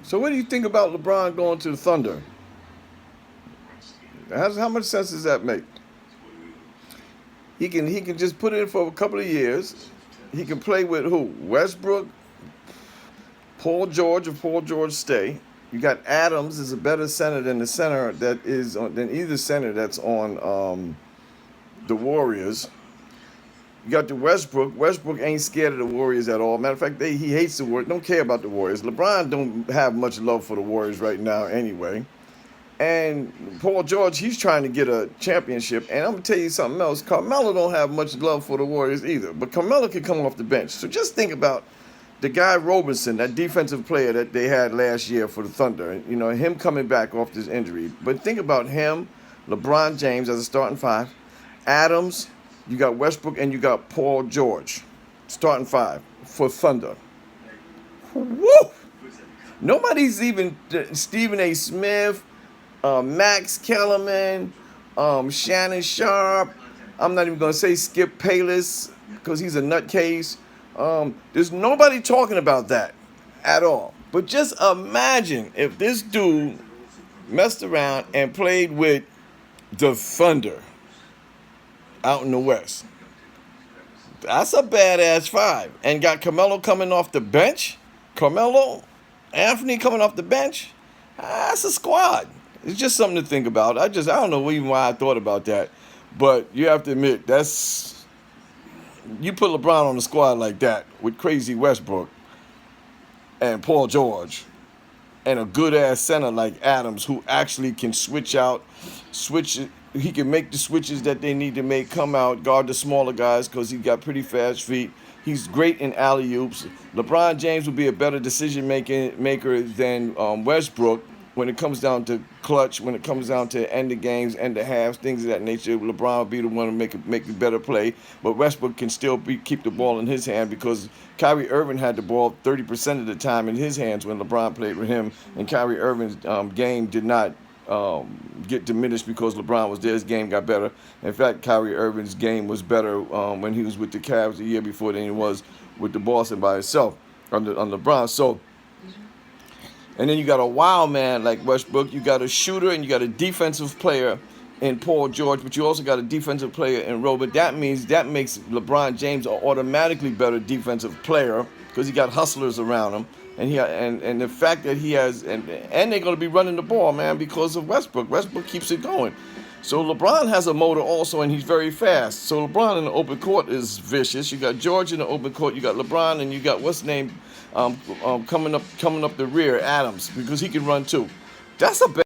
So what do you think about LeBron going to the Thunder? How much sense does that make? He can just put in for a couple of years. He can play with who? Westbrook, Paul George, if Paul George stay. You got Adams is a better center than the center that is on, than either center that's on the Warriors. You got the Westbrook. Westbrook ain't scared of the Warriors at all. Matter of fact, he hates the Warriors. Don't care about the Warriors. LeBron don't have much love for the Warriors right now anyway. And Paul George, he's trying to get a championship. And I'm gonna tell you something else. Carmelo don't have much love for the Warriors either. But Carmelo can come off the bench. So just think about the guy Robinson, that defensive player that they had last year for the Thunder. You know, him coming back off this injury. But think about him, LeBron James as a starting five, Adams. You got Westbrook and you got Paul George, starting five for Thunder. Woo! Nobody's even Stephen A. Smith, Max Kellerman, Shannon Sharp. I'm not even gonna say Skip Bayless because he's a nutcase. There's nobody talking about that at all. But just imagine if this dude messed around and played with the Thunder out in the West. That's a badass five. And got Carmelo coming off the bench. Carmelo, Anthony coming off the bench. That's a squad. It's just something to think about. I don't know even why I thought about that. But you have to admit, you put LeBron on the squad like that with crazy Westbrook and Paul George and a good ass center like Adams who actually can switch. He can make the switches that they need to make, come out, guard the smaller guys because he got pretty fast feet. He's great in alley oops. LeBron James will be a better decision maker than Westbrook when it comes down to clutch, when it comes down to end of games, end of halves, things of that nature. LeBron will be the one to make the better play, but Westbrook can still keep the ball in his hand because Kyrie Irving had the ball 30% of the time in his hands when LeBron played with him, and Kyrie Irving's game did not get diminished because LeBron was there. His game got better. In fact, Kyrie Irving's game was better when he was with the Cavs the year before than he was with the Boston by himself on LeBron. So, and then you got a wild man like Westbrook. You got a shooter and you got a defensive player in Paul George, but you also got a defensive player in Robert. That makes LeBron James an automatically better defensive player because he got hustlers around him. And the fact that he has and they're going to be running the ball, man, because of Westbrook. Westbrook keeps it going. So LeBron has a motor also, and he's very fast. So LeBron in the open court is vicious. You got George in the open court. You got LeBron, and you got what's his name coming up the rear, Adams, because he can run too. That's a